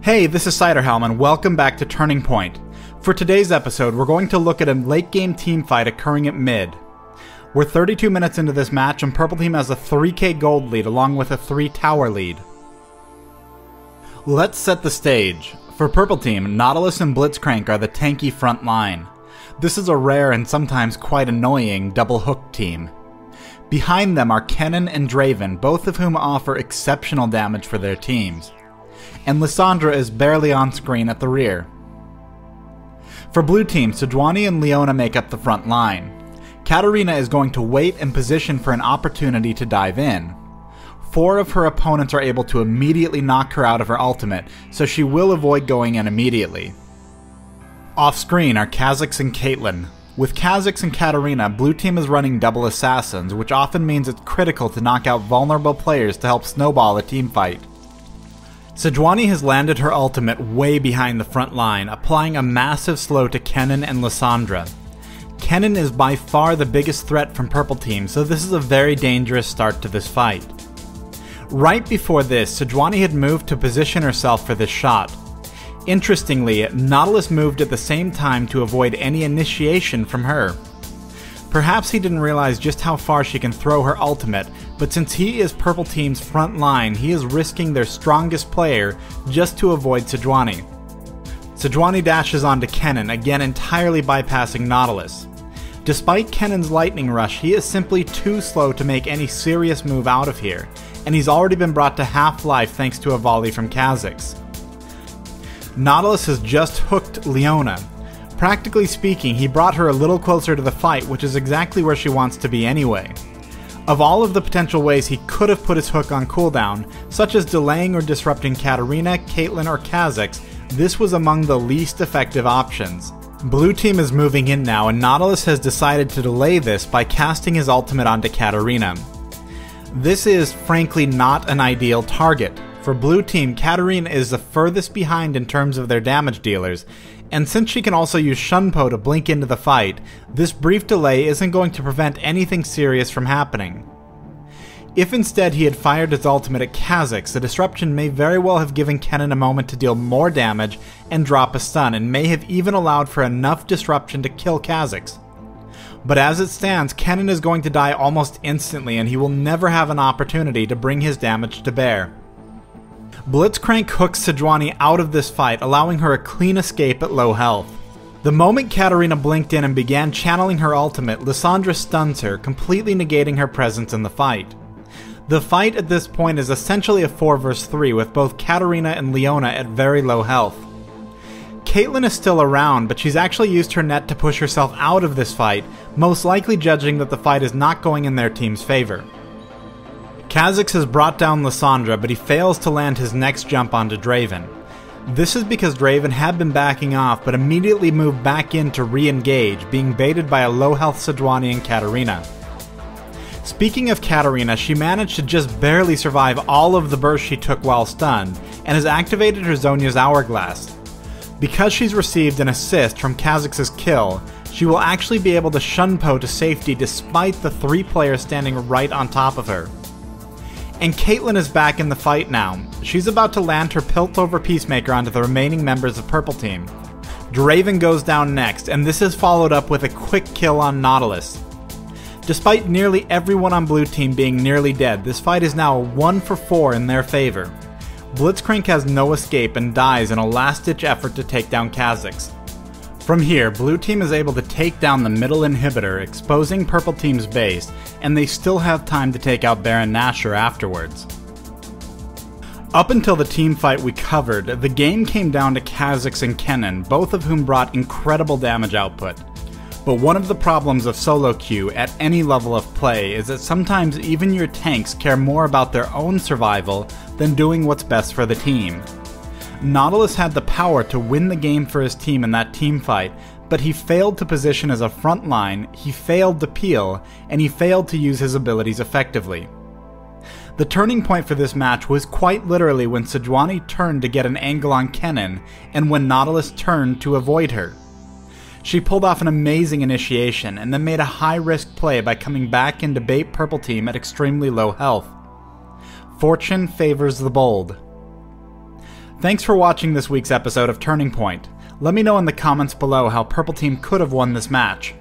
Hey, this is Ciderhelm, and welcome back to Turning Point. For today's episode, we're going to look at a late-game team fight occurring at mid. We're 32 minutes into this match, and Purple Team has a 3k gold lead along with a 3 tower lead. Let's set the stage. For Purple Team, Nautilus and Blitzcrank are the tanky front line. This is a rare and sometimes quite annoying double-hook team. Behind them are Kennen and Draven, both of whom offer exceptional damage for their teams. And Lissandra is barely on screen at the rear. For Blue Team, Sejuani and Leona make up the front line. Katarina is going to wait and position for an opportunity to dive in. 4 of her opponents are able to immediately knock her out of her ultimate, so she will avoid going in immediately. Off screen are Kha'Zix and Caitlyn. With Kha'Zix and Katarina, Blue Team is running double assassins, which often means it's critical to knock out vulnerable players to help snowball a team fight. Sejuani has landed her ultimate way behind the front line, applying a massive slow to Kennen and Lissandra. Kennen is by far the biggest threat from Purple Team, so this is a very dangerous start to this fight. Right before this, Sejuani had moved to position herself for this shot. Interestingly, Nautilus moved at the same time to avoid any initiation from her. Perhaps he didn't realize just how far she can throw her ultimate, but since he is Purple Team's front line, he is risking their strongest player just to avoid Sejuani. Sejuani dashes onto Kennen, again entirely bypassing Nautilus. Despite Kennen's lightning rush, he is simply too slow to make any serious move out of here, and he's already been brought to half-life thanks to a volley from Kha'Zix. Nautilus has just hooked Leona. Practically speaking, he brought her a little closer to the fight, which is exactly where she wants to be anyway. Of all of the potential ways he could have put his hook on cooldown, such as delaying or disrupting Katarina, Caitlyn, or Kha'Zix, this was among the least effective options. Blue Team is moving in now, and Nautilus has decided to delay this by casting his ultimate onto Katarina. This is, frankly, not an ideal target. For Blue Team, Katarina is the furthest behind in terms of their damage dealers, and since she can also use Shunpo to blink into the fight, this brief delay isn't going to prevent anything serious from happening. If instead he had fired his ultimate at Kha'Zix, the disruption may very well have given Kennen a moment to deal more damage and drop a stun, and may have even allowed for enough disruption to kill Kha'Zix. But as it stands, Kennen is going to die almost instantly, and he will never have an opportunity to bring his damage to bear. Blitzcrank hooks Sejuani out of this fight, allowing her a clean escape at low health. The moment Katarina blinked in and began channeling her ultimate, Lissandra stuns her, completely negating her presence in the fight. The fight at this point is essentially a 4 vs 3, with both Katarina and Leona at very low health. Caitlyn is still around, but she's actually used her net to push herself out of this fight, most likely judging that the fight is not going in their team's favor. Kha'Zix has brought down Lissandra, but he fails to land his next jump onto Draven. This is because Draven had been backing off, but immediately moved back in to re-engage, being baited by a low-health Sejuani and Katarina. Speaking of Katarina, she managed to just barely survive all of the burst she took while stunned, and has activated her Zhonya's Hourglass. Because she's received an assist from Kha'Zix's kill, she will actually be able to Shunpo to safety despite the 3 players standing right on top of her. And Caitlyn is back in the fight now. She's about to land her Piltover Peacemaker onto the remaining members of Purple Team. Draven goes down next, and this is followed up with a quick kill on Nautilus. Despite nearly everyone on Blue Team being nearly dead, this fight is now a 1 for 4 in their favor. Blitzcrank has no escape and dies in a last-ditch effort to take down Kha'Zix. From here, Blue Team is able to take down the middle inhibitor, exposing Purple Team's base, and they still have time to take out Baron Nashor afterwards. Up until the team fight we covered, the game came down to Kha'Zix and Kennen, both of whom brought incredible damage output. But one of the problems of solo queue at any level of play is that sometimes even your tanks care more about their own survival than doing what's best for the team. Nautilus had the power to win the game for his team in that team fight, but he failed to position as a front line, he failed to peel, and he failed to use his abilities effectively. The turning point for this match was quite literally when Sejuani turned to get an angle on Kennen, and when Nautilus turned to avoid her. She pulled off an amazing initiation, and then made a high-risk play by coming back in to bait Purple Team at extremely low health. Fortune favors the bold. Thanks for watching this week's episode of Turning Point. Let me know in the comments below how Purple Team could have won this match.